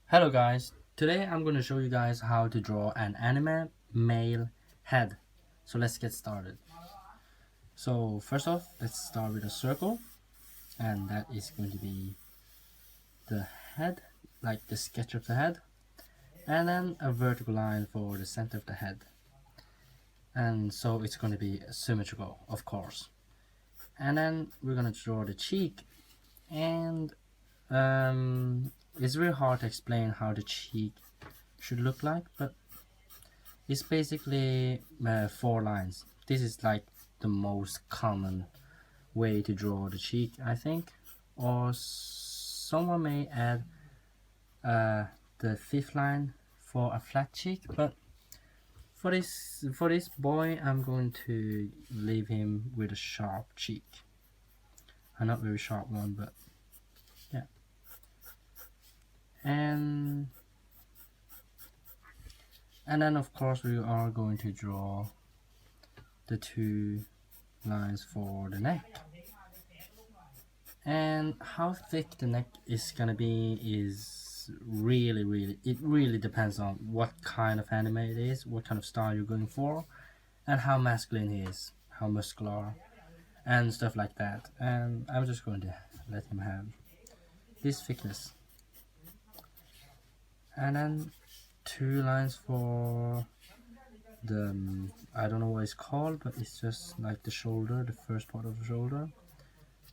Hello guys, today I'm going to show you guys how to draw an anime male head. So let's get started. So first off, let's start with a circle, and that is going to be the head, like the sketch of the head, and then a vertical line for the center of the head. And so it's going to be symmetrical, of course. And then we're going to draw the cheek, and it's very hard to explain how the cheek should look like, but it's basically 4 lines. This is like the most common way to draw the cheek, I think. Or someone may add the fifth line for a flat cheek, but for this boy, I'm going to leave him with a sharp cheek. A not very sharp one, but yeah. And then of course we are going to draw the 2 lines for the neck. And how thick the neck is gonna be is it really depends on what kind of anime it is, what kind of style you're going for, and how masculine he is, how muscular, and stuff like that. And I'm just going to let him have this thickness. And then 2 lines for the I don't know what it's called, but it's just like the shoulder, the first part of the shoulder.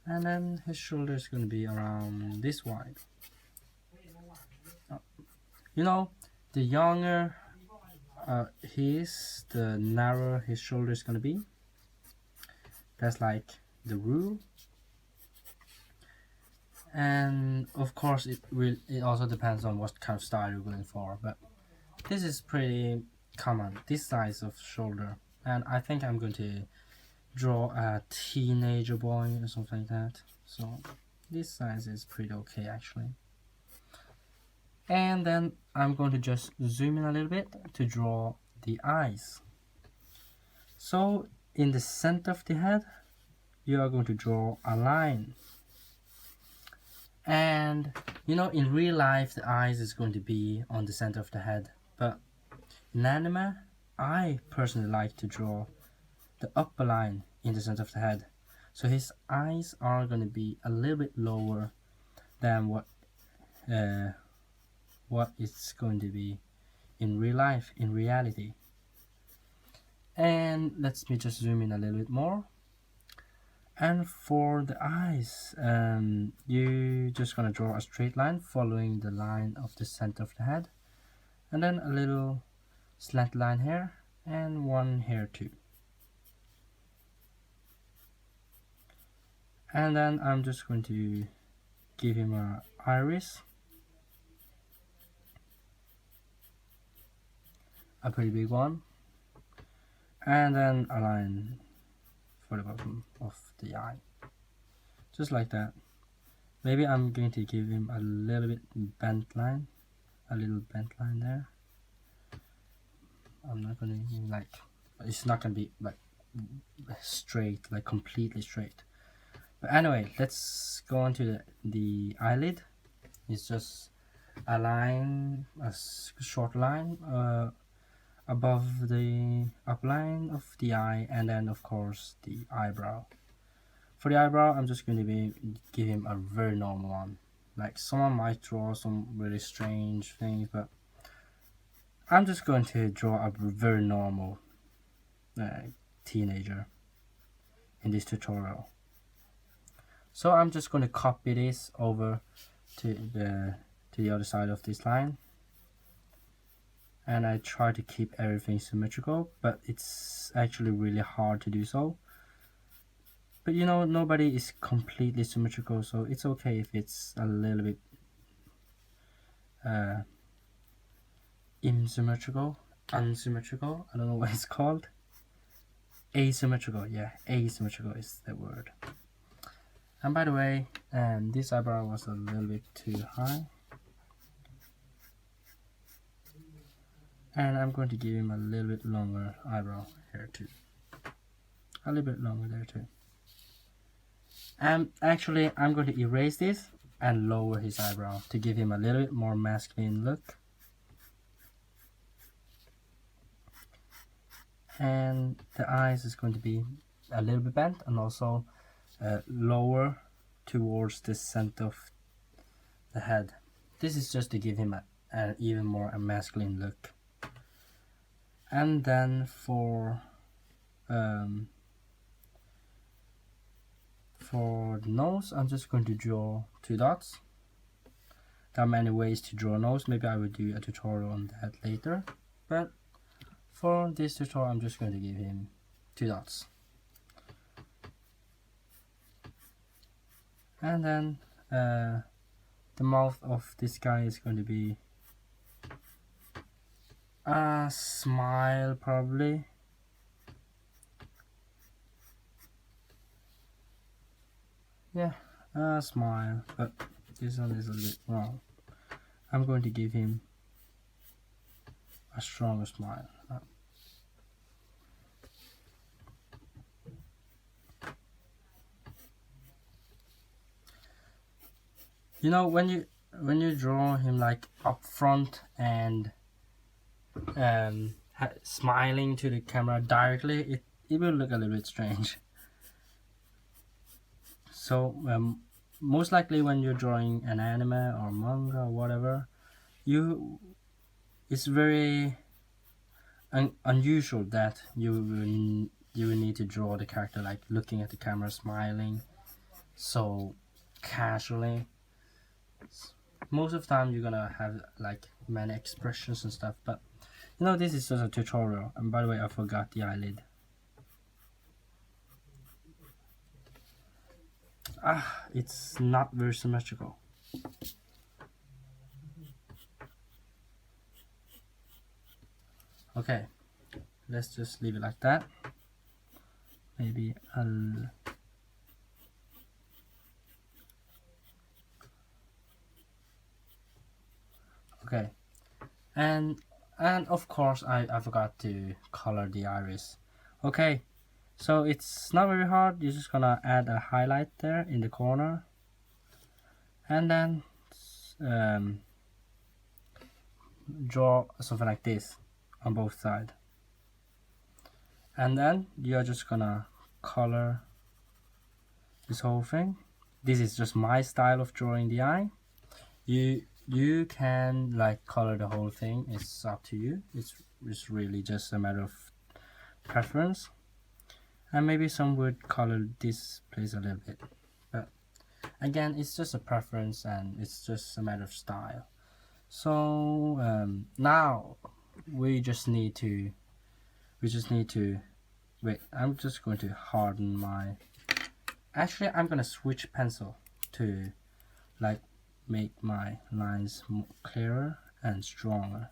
And then his shoulder is going to be around this wide. You know, the younger he is, the narrower his shoulder is going to be. That's like the rule. And of course it also depends on what kind of style you're going for, but this is pretty common, this size of shoulder. And I think I'm going to draw a teenager boy or something like that, so this size is pretty okay actually. And then I'm going to just zoom in a little bit to draw the eyes. So in the center of the head, you are going to draw a line. And you know, in real life, the eyes is going to be on the center of the head. But in anime, I personally like to draw the upper line in the center of the head. So his eyes are going to be a little bit lower than what it's going to be in real life, in reality. And let me just zoom in a little bit more. And for the eyes, you just gonna draw a straight line following the line of the center of the head, and then a little slant line here and one here too. And then I'm just going to give him a iris, a pretty big one, and then a line for the bottom of the eye, just like that. Maybe I'm going to give him a little bit bent line, a little bent line there. I'm not gonna it's not gonna be like straight, like completely straight. But anyway, let's go on to the eyelid. It's just a line, a short line above the upline of the eye, and then of course the eyebrow. For the eyebrow, I'm just going to give him a very normal one. Like someone might draw some really strange things, but I'm just going to draw a very normal teenager in this tutorial. So I'm just going to copy this over to the other side of this line, and I try to keep everything symmetrical, but it's actually really hard to do so. But you know, nobody is completely symmetrical, so it's okay if it's a little bit unsymmetrical, I don't know what it's called. Asymmetrical, yeah, asymmetrical is the word. And by the way, this eyebrow was a little bit too high, and I'm going to give him a little bit longer eyebrow here too, a little bit longer there too. And actually I'm going to erase this and lower his eyebrow to give him a little bit more masculine look. And the eyes is going to be a little bit bent and also lower towards the center of the head. This is just to give him an even more masculine look. And then for the nose, I'm just going to draw 2 dots. There are many ways to draw a nose. Maybe I will do a tutorial on that later, but for this tutorial I'm just going to give him 2 dots. And then the mouth of this guy is going to be a smile, probably. Yeah, a smile, but this one is a little bit wrong. I'm going to give him a stronger smile. You know, when you draw him like up front and smiling to the camera directly, it will look a little bit strange. So most likely when you're drawing an anime or manga or whatever, it's very unusual that you will need to draw the character like looking at the camera, smiling so casually. Most of the time you're gonna have like many expressions and stuff, but you know, this is just a tutorial. And by the way, I forgot the eyelid. It's not very symmetrical. Okay, let's just leave it like that. Maybe I'll okay, and of course I forgot to color the iris. Okay, so it's not very hard. You're just gonna add a highlight there in the corner, and then draw something like this on both sides, and then you're just gonna color this whole thing. This is just my style of drawing the eye. You can like color the whole thing, it's up to you. It's really just a matter of preference, and maybe some would color this place a little bit, but again, it's just a preference and it's just a matter of style. So now we just need to wait. I'm just going to harden my, actually I'm gonna switch pencil to like make my lines more clearer and stronger.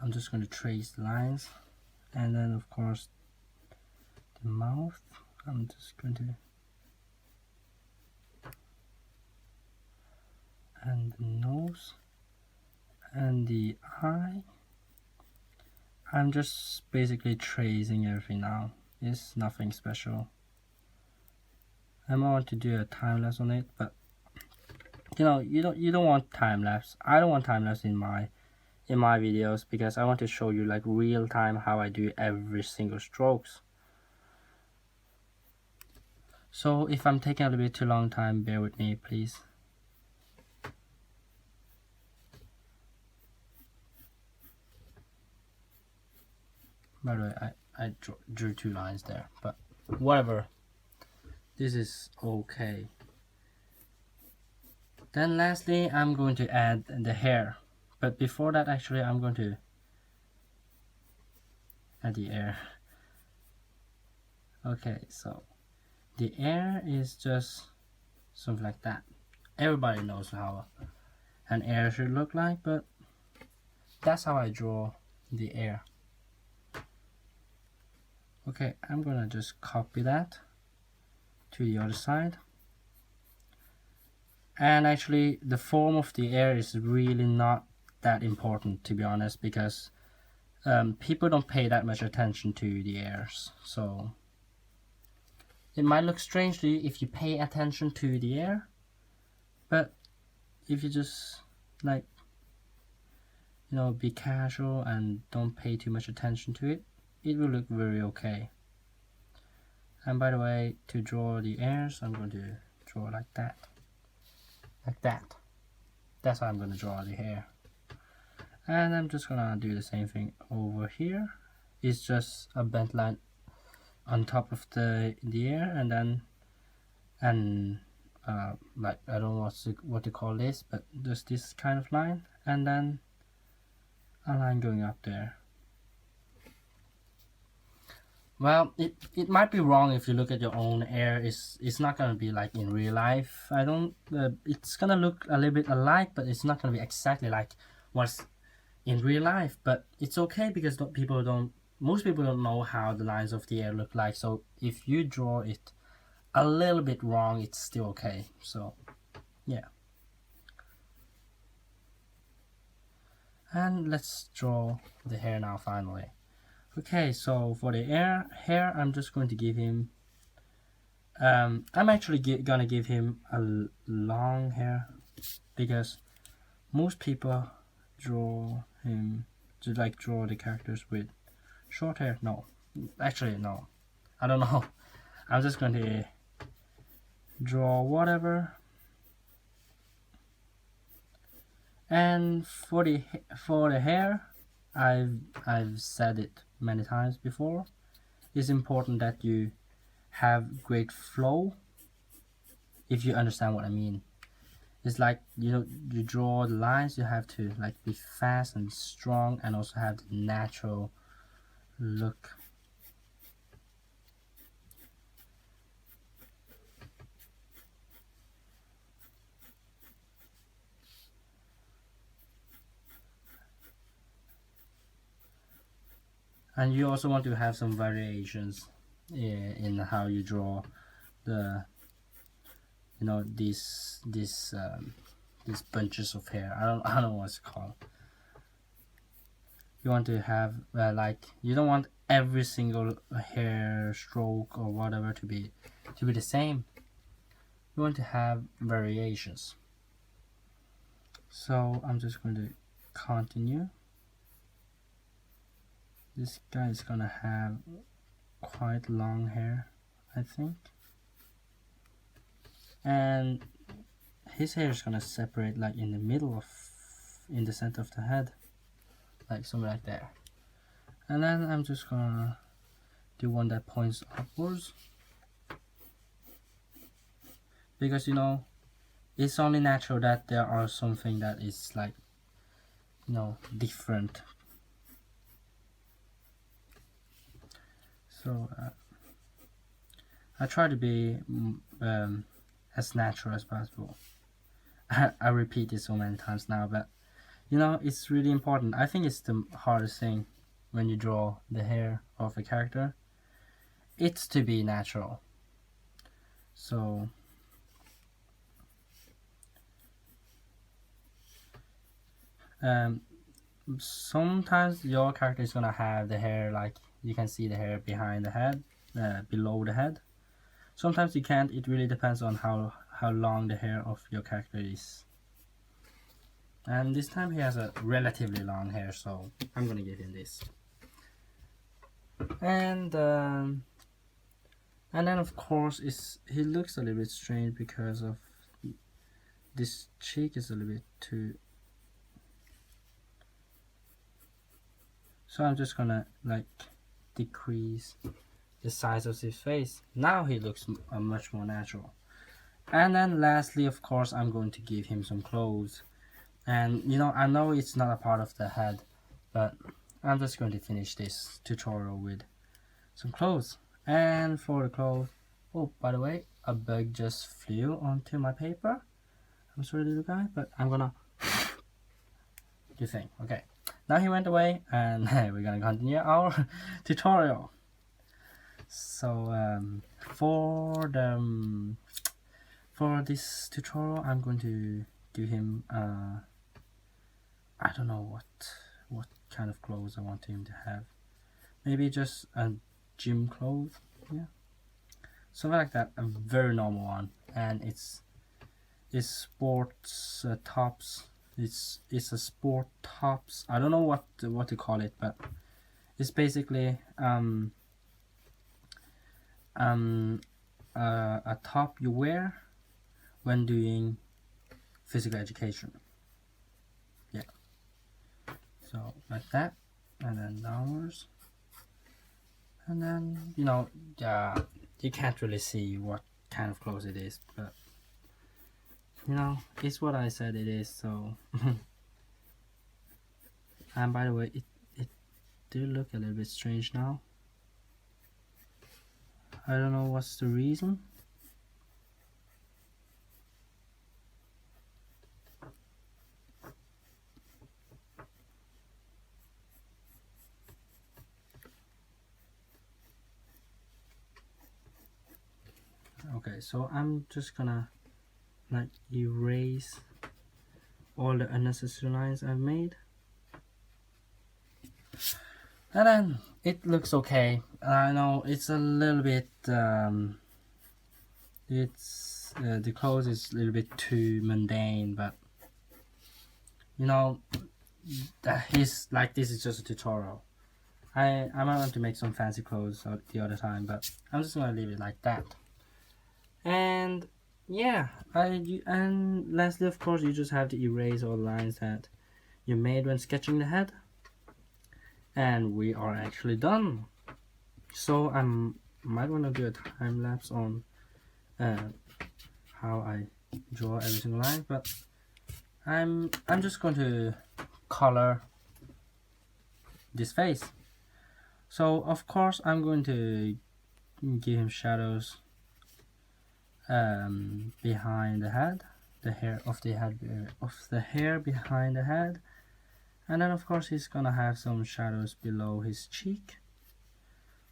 I'm just going to trace the lines, and then of course the mouth, I'm just going to, and the nose and the eye. I'm just basically tracing everything now. It's nothing special. I might want to do a time lapse on it, but you know, you don't want time lapse. I don't want time lapse in my videos, because I want to show you like real time how I do every single strokes. So if I'm taking a little bit too long time, bear with me, please. By the way, I drew 2 lines there, but whatever. This is okay. Then lastly, I'm going to add the hair. But before that, actually, I'm going to add the air. Okay, so the air is just something like that. Everybody knows how an air should look like, but that's how I draw the air. Okay, I'm gonna just copy that to the other side. And actually the form of the air is really not that important, to be honest, because people don't pay that much attention to the ears. So it might look strange to you if you pay attention to the ear, but if you just like, you know, be casual and don't pay too much attention to it, it will look very okay. And by the way, to draw the ears, I'm going to draw like that. Like that. That's how I'm going to draw the hair. And I'm just gonna do the same thing over here. It's just a bent line on top of the ear, and then like, I don't know what to call this, but just this kind of line, and then a line going up there. Well, it might be wrong if you look at your own hair. It's not gonna be like in real life. It's gonna look a little bit alike, but it's not gonna be exactly like what's in real life. But it's okay, because most people don't know how the lines of the hair look like. So if you draw it a little bit wrong, it's still okay. So yeah. And let's draw the hair now finally. Okay, so for the hair, I'm just going to give him, I'm actually gonna give him a long hair, because most people draw the characters with short hair. No, actually no, I don't know. I'm just going to draw whatever. And for the hair, I've said it many times before, it's important that you have great flow, if you understand what I mean. It's like, you draw the lines, you have to like be fast and strong, and also have the natural look. And you also want to have some variations in how you draw the, these bunches of hair. I don't know what it's called. You want to have like, you don't want every single hair stroke or whatever to be the same. You want to have variations. So I'm just going to continue. This guy is gonna have quite long hair, I think, and his hair is gonna separate like in the center of the head, like something like there. And then I'm just gonna do one that points upwards, because it's only natural that there are something that is like, different. So I try to be as natural as possible. I repeat it so many times now, but it's really important. I think it's the hardest thing when you draw the hair of a character. It's to be natural. So sometimes your character is gonna have the hair, like you can see the hair behind the head, below the head. Sometimes you can't. It really depends on how long the hair of your character is. And this time he has a relatively long hair, so I'm gonna give him this. And then of course he looks a little bit strange because of this cheek is a little bit too. So I'm just gonna like decrease the size of his face. Now he looks much more natural. And then lastly, of course, I'm going to give him some clothes. And I know it's not a part of the head, but I'm just going to finish this tutorial with some clothes. And for the clothes, oh, by the way, a bug just flew onto my paper. I'm sorry, little guy, but I'm gonna do thing. Okay, now he went away, and we're gonna continue our tutorial. So for this tutorial, I'm going to give him I don't know what kind of clothes I want him to have. Maybe just a gym clothes, yeah, something like that. A very normal one, and it's sports tops. It's a sport tops. I don't know what to call it, but it's basically a top you wear when doing physical education. Yeah. So like that, and then downwards, and then you can't really see what kind of clothes it is, but it's what I said it is. So and by the way, it do look a little bit strange now. I don't know what's the reason. Okay, so I'm just gonna like erase all the unnecessary lines I've made, and then it looks okay. I know it's a little bit it's the clothes is a little bit too mundane, but he's like, this is just a tutorial. I might want to make some fancy clothes the other time, but I'm just gonna leave it like that. And yeah, and lastly, of course, you just have to erase all the lines that you made when sketching the head, and we are actually done. So I might want to do a time lapse on how I draw every single line, but I'm just going to color this face. So of course I'm going to give him shadows behind the head, the hair behind the head, and then of course he's gonna have some shadows below his cheek,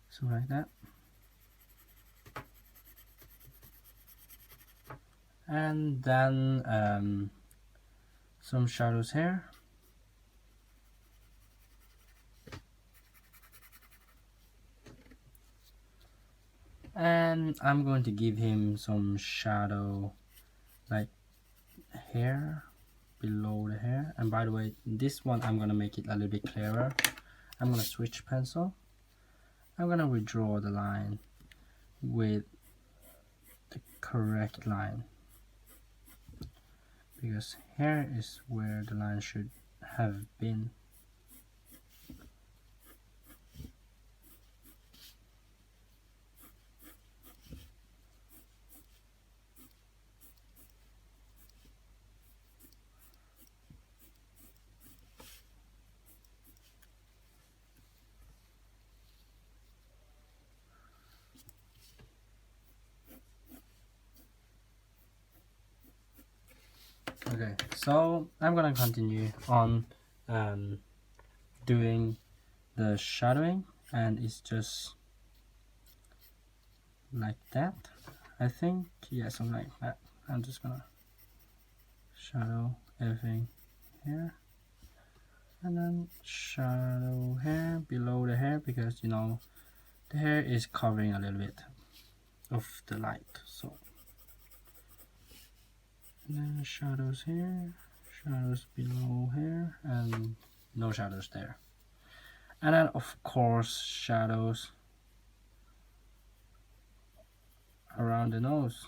so like that, and then some shadows here, and I'm going to give him some shadow like hair below the hair. And by the way, this one I'm gonna make it a little bit clearer. I'm gonna switch pencil. I'm gonna redraw the line with the correct line, because here is where the line should have been. Okay, so I'm gonna continue on doing the shadowing, and it's just like that, I think. Yeah, something like that. I'm just gonna shadow everything here, and then shadow hair below the hair, because the hair is covering a little bit of the light. So and then shadows here, shadows below here, and no shadows there. And then of course shadows around the nose,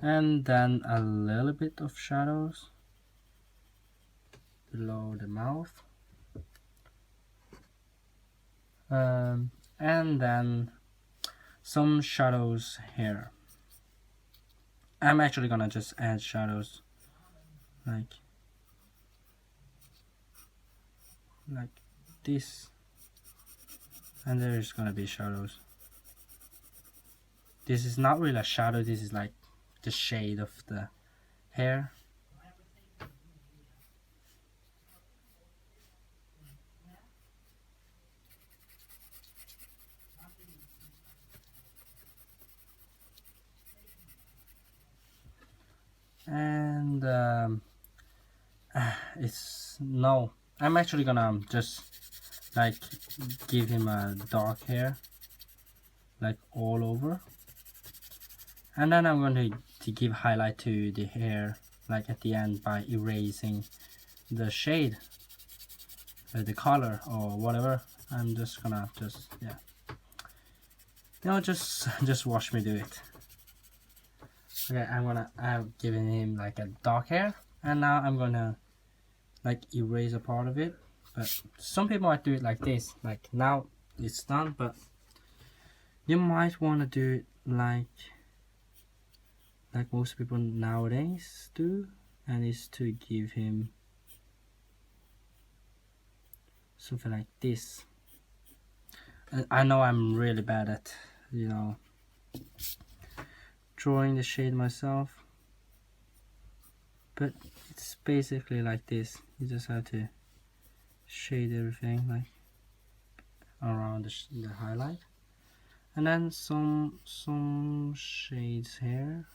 and then a little bit of shadows below the mouth, and then some shadows here. I'm actually gonna just add shadows like this, and there's gonna be shadows. This is not really a shadow, this is like the shade of the hair. And it's no. I'm actually gonna just like give him a dark hair, like all over, and then I'm going to give highlight to the hair, like at the end, by erasing the shade, the color or whatever. I'm just gonna yeah, you know, just watch me do it. Okay, I'm giving him like a dark hair, and now I'm gonna like erase a part of it. But some people might do it like this, like now it's done, but you might want to do it like most people nowadays do, and is to give him something like this. And I know I'm really bad at, you know, drawing the shade myself, but it's basically like this. You just have to shade everything like around the highlight, and then some shades here,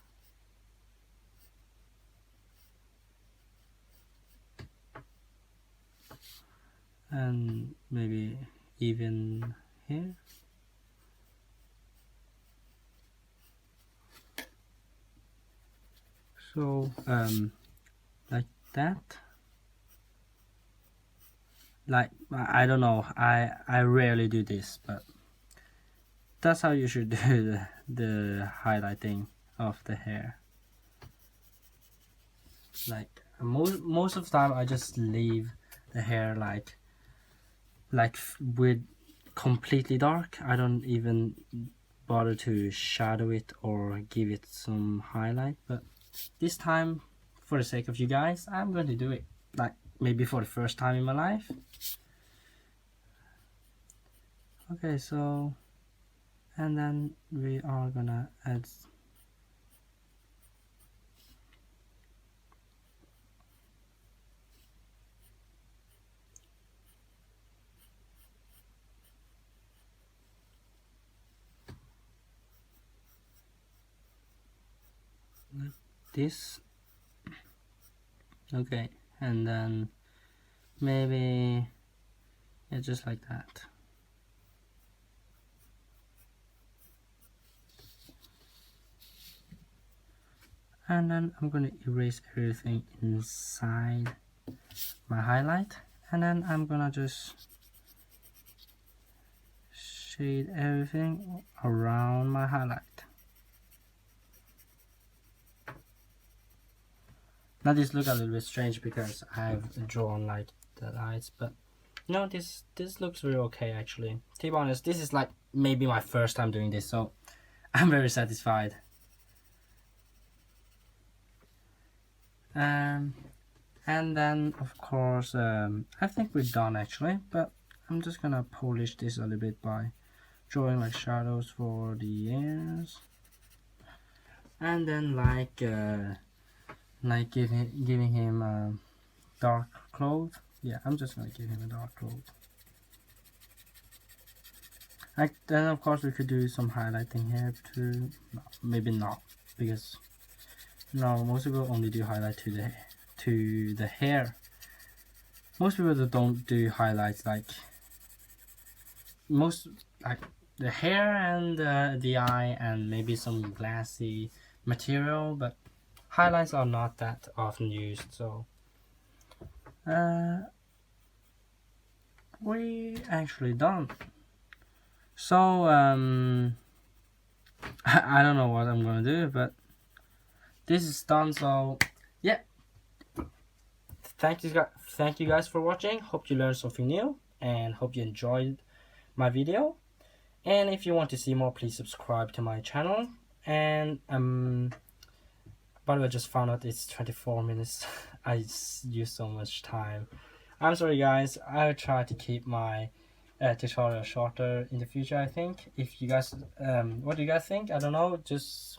and maybe even here. So like that. Like, I don't know, I rarely do this, but that's how you should do the highlighting of the hair. Like most of the time I just leave the hair like with completely dark. I don't even bother to shadow it or give it some highlight, but this time, for the sake of you guys, I'm going to do it like maybe for the first time in my life. Okay, so, and then we are gonna add like this. Okay, and then maybe just like that. And then I'm gonna erase everything inside my highlight, and then I'm gonna just shade everything around my highlight. Now this look a little bit strange because I've drawn like the lights, but no, this looks very okay actually. To be honest, this is like maybe my first time doing this, so I'm very satisfied. And then of course I think we're done actually, but I'm just gonna polish this a little bit by drawing like shadows for the ears, and then like giving him a dark clothes. Yeah, I'm just gonna give him a dark clothes. Like, then of course we could do some highlighting here too. No, maybe not, because no, most people only do highlight to the hair. Most people don't do highlights like the hair and the eye and maybe some glassy material, but highlights are not that often used. So we actually done. So I don't know what I'm gonna do, but this is done. So yeah, thank you guys for watching. Hope you learned something new, and hope you enjoyed my video. And if you want to see more, please subscribe to my channel. And by the way, I just found out it's 24 minutes. I used so much time. I'm sorry guys, I'll try to keep my tutorial shorter in the future, I think. If you guys, what do you guys think? I don't know, just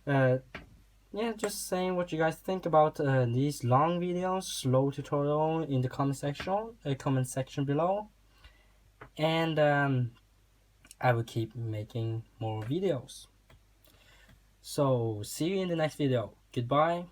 yeah, just saying what you guys think about these long videos, slow tutorial in the comment section below. And I will keep making more videos. So see you in the next video. Goodbye.